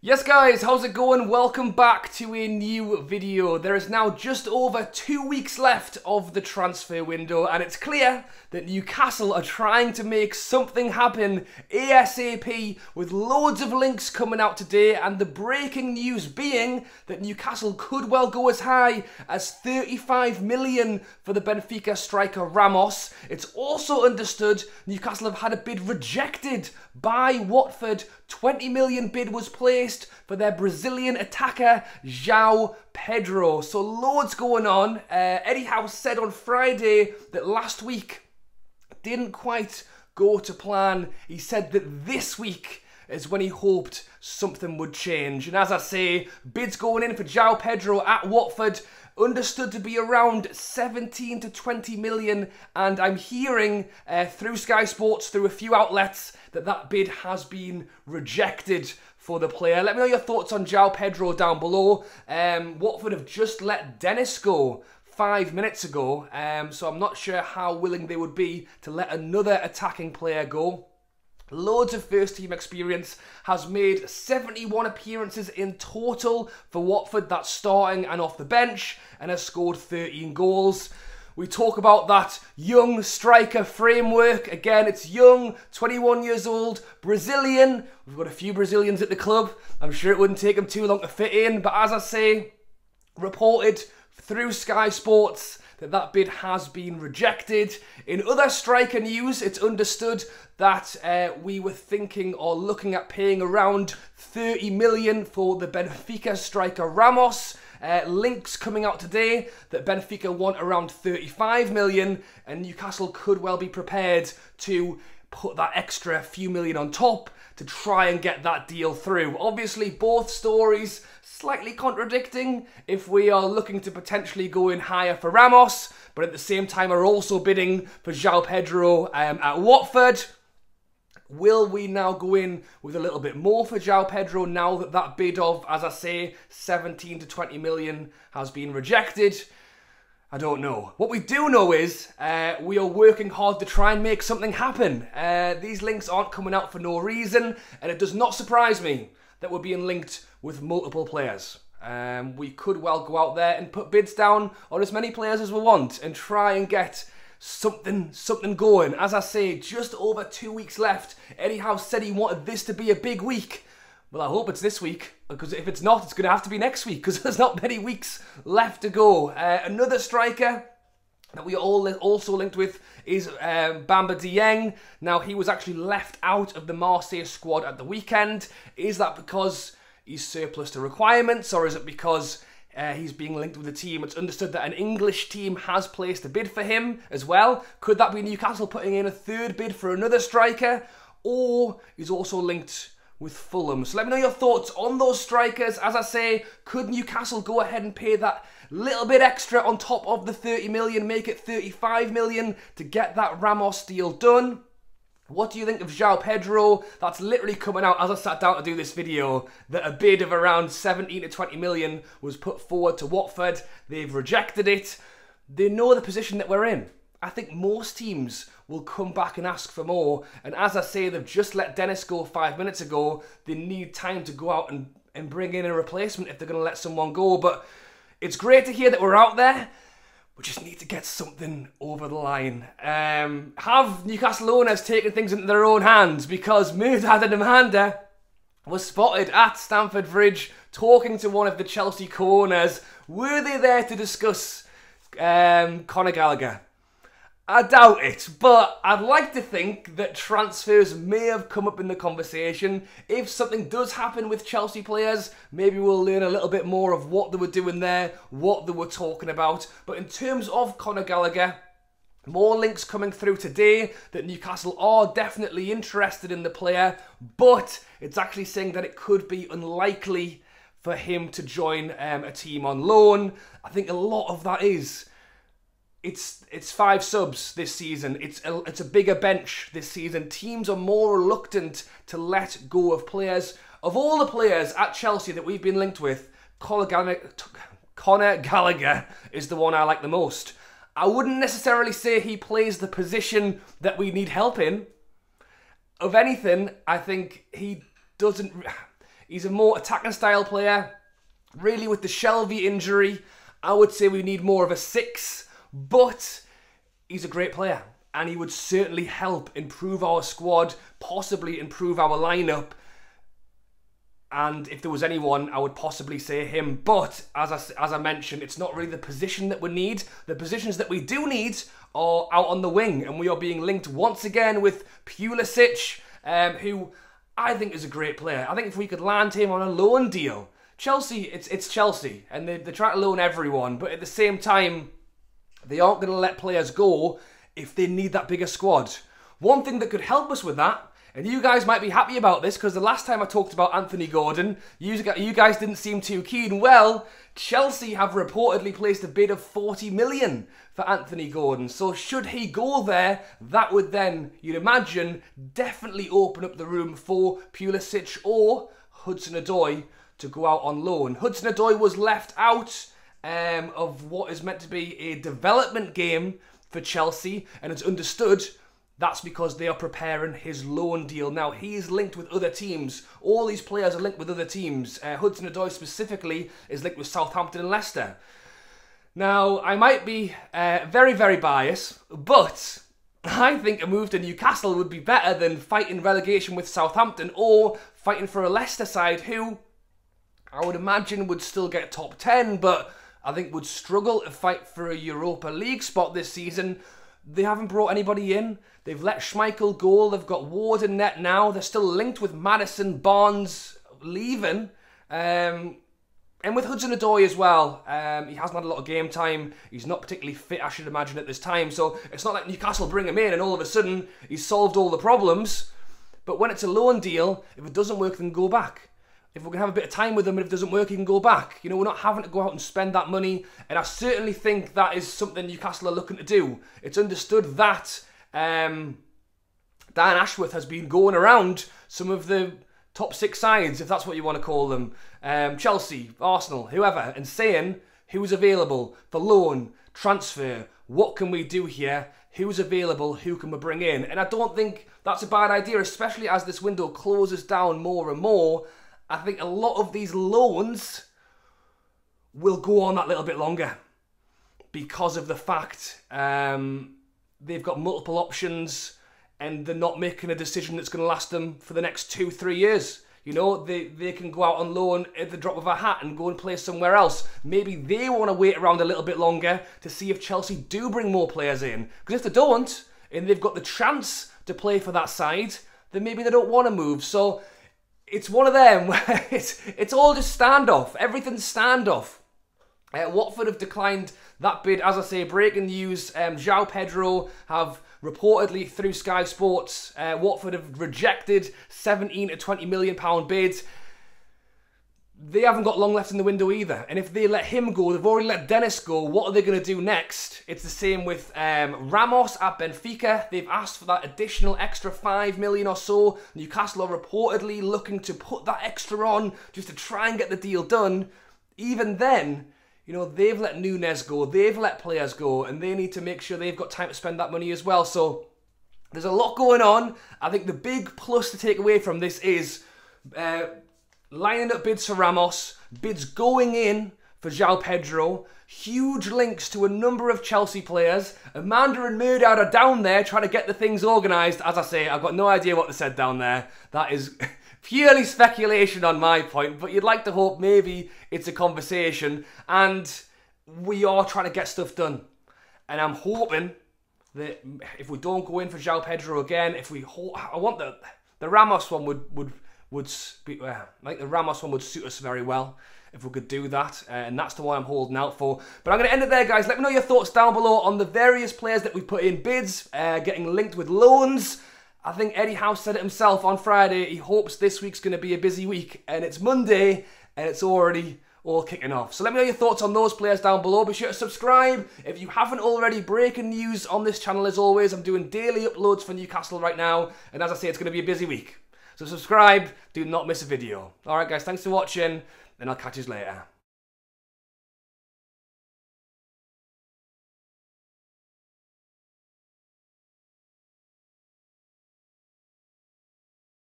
Yes guys, how's it going? Welcome back to a new video. There is now just over 2 weeks left of the transfer window and it's clear that Newcastle are trying to make something happen ASAP with loads of links coming out today, and the breaking news being that Newcastle could well go as high as 35 million for the Benfica striker Ramos. It's also understood Newcastle have had a bid rejected by Watford. 20 million bid was placed for their Brazilian attacker, João Pedro. So loads going on. Eddie Howe said on Friday that last week didn't quite go to plan. He said that this week is when he hoped something would change. And as I say, bids going in for João Pedro at Watford, understood to be around 17 to 20 million, and I'm hearing through Sky Sports, through a few outlets, that bid has been rejected for the player. Let me know your thoughts on João Pedro down below. Watford have just let Dennis go 5 minutes ago, so I'm not sure how willing they would be to let another attacking player go. Loads of first team experience, has made 71 appearances in total for Watford, that's starting and off the bench, and has scored 13 goals. We talk about that young striker framework. Again, it's young, 21 years old, Brazilian. We've got a few Brazilians at the club. I'm sure it wouldn't take them too long to fit in, but as I say, reported through Sky Sports that bid has been rejected. In other striker news, it's understood that we were thinking or looking at paying around 30 million for the Benfica striker Ramos. Links coming out today that Benfica want around 35 million, and Newcastle could well be prepared to put that extra few million on top to try and get that deal through. Obviously, both stories slightly contradicting if we are looking to potentially go in higher for Ramos, but at the same time are also bidding for João Pedro at Watford. Will we now go in with a little bit more for João Pedro now that that bid of, as I say, 17 to 20 million has been rejected? I don't know. What we do know is we are working hard to try and make something happen. These links aren't coming out for no reason, and it does not surprise me that we're being linked with multiple players. We could well go out there and put bids down on as many players as we want and try and get something going. As I say, just over 2 weeks left. Eddie Howe said he wanted this to be a big week. Well, I hope it's this week, because if it's not, it's going to have to be next week, because there's not many weeks left to go. Another striker that we are also linked with is Bamba Dieng. Now, he was actually left out of the Marseille squad at the weekend. Is that because he's surplus to requirements, or is it because he's being linked with the team? It's understood that an English team has placed a bid for him as well. Could that be Newcastle putting in a third bid for another striker? Or he's also linked with Fulham. So let me know your thoughts on those strikers. As I say, could Newcastle go ahead and pay that little bit extra on top of the 30 million, make it 35 million to get that Ramos deal done? What do you think of João Pedro? That's literally coming out as I sat down to do this video, that a bid of around 17 to 20 million was put forward to Watford. They've rejected it. They know the position that we're in. I think most teams will come back and ask for more. And as I say, they've just let Dennis go 5 minutes ago. They need time to go out and bring in a replacement if they're going to let someone go. But it's great to hear that we're out there. We just need to get something over the line. Have Newcastle owners taken things into their own hands? Because Murdad and Amanda was spotted at Stamford Bridge talking to one of the Chelsea co-owners. Were they there to discuss Conor Gallagher? I doubt it, but I'd like to think that transfers may have come up in the conversation. If something does happen with Chelsea players, maybe we'll learn a little bit more of what they were doing there, what they were talking about. But in terms of Conor Gallagher, more links coming through today that Newcastle are definitely interested in the player, but it's actually saying that it could be unlikely for him to join a team on loan. I think a lot of that is It's 5 subs this season. It's a bigger bench this season. Teams are more reluctant to let go of players. Of all the players at Chelsea that we've been linked with, Conor Gallagher is the one I like the most. I wouldn't necessarily say he plays the position that we need help in. Of anything, I think he He's a more attacking style player. Really, with the Shelvey injury, I would say we need more of a 6, but he's a great player, and he would certainly help improve our squad, possibly improve our lineup. And if there was anyone, I would possibly say him. But as I mentioned, it's not really the position that we need. The positions that we do need are out on the wing, and we are being linked once again with Pulisic, who I think is a great player. I think if we could land him on a loan deal, Chelsea, it's Chelsea, and they try to loan everyone, but at the same time, they aren't going to let players go if they need that bigger squad. One thing that could help us with that, and you guys might be happy about this, because the last time I talked about Anthony Gordon, you guys didn't seem too keen. Well, Chelsea have reportedly placed a bid of 40 million for Anthony Gordon. So should he go there, that would then, you'd imagine, definitely open up the room for Pulisic or Hudson-Odoi to go out on loan. Hudson-Odoi was left out of what is meant to be a development game for Chelsea, and it's understood that's because they are preparing his loan deal. Now, he is linked with other teams. All these players are linked with other teams. Hudson-Odoi specifically is linked with Southampton and Leicester. Now, I might be very, very biased, but I think a move to Newcastle would be better than fighting relegation with Southampton or fighting for a Leicester side who I would imagine would still get top 10, but I think would struggle to fight for a Europa League spot this season. They haven't brought anybody in. They've let Schmeichel go. They've got Ward in net now. They're still linked with Maddison, Barnes leaving. And with Hudson-Odoi as well. He hasn't had a lot of game time. He's not particularly fit, I should imagine, at this time. So it's not like Newcastle bring him in and all of a sudden he's solved all the problems. But when it's a loan deal, if it doesn't work, then go back. If we're going to have a bit of time with him and if it doesn't work, he can go back. You know, we're not having to go out and spend that money. And I certainly think that is something Newcastle are looking to do. It's understood that Dan Ashworth has been going around some of the top 6 sides, if that's what you want to call them. Chelsea, Arsenal, whoever, and saying who's available for loan, transfer, what can we do here, who's available, who can we bring in. And I don't think that's a bad idea, especially as this window closes down more and more. I think a lot of these loans will go on that little bit longer because of the fact they've got multiple options and they're not making a decision that's going to last them for the next 2-3 years. You know, they can go out on loan at the drop of a hat and go and play somewhere else. Maybe they want to wait around a little bit longer to see if Chelsea do bring more players in. Because if they don't, and they've got the chance to play for that side, then maybe they don't want to move. So it's one of them where it's all just standoff. Everything's standoff. Watford have declined that bid. As I say, breaking news, João Pedro have reportedly through Sky Sports, Watford have rejected £17 to £20 million bids. They haven't got long left in the window either. And if they let him go, they've already let Dennis go, what are they going to do next? It's the same with Ramos at Benfica. They've asked for that additional extra 5 million or so. Newcastle are reportedly looking to put that extra on just to try and get the deal done. Even then, you know, they've let Nunes go, they've let players go, and they need to make sure they've got time to spend that money as well. So there's a lot going on. I think the big plus to take away from this is lining up bids for Ramos, bids going in for João Pedro, huge links to a number of Chelsea players. Amanda and Murdad are down there trying to get the things organised. As I say, I've got no idea what they said down there. That is purely speculation on my point, but you'd like to hope maybe it's a conversation, and we are trying to get stuff done. And I'm hoping that if we don't go in for João Pedro again, I want the Ramos one would like the Ramos one would suit us very well if we could do that, and that's the one I'm holding out for. But I'm going to end it there, guys. Let me know your thoughts down below on the various players that we put in bids, getting linked with loans. I think Eddie Howe said it himself on Friday. He hopes this week's going to be a busy week, and it's Monday, and it's already all kicking off. So let me know your thoughts on those players down below. Be sure to subscribe if you haven't already. Breaking news on this channel as always. I'm doing daily uploads for Newcastle right now, and as I say, it's going to be a busy week. So subscribe, do not miss a video. Alright guys, thanks for watching, and I'll catch you later.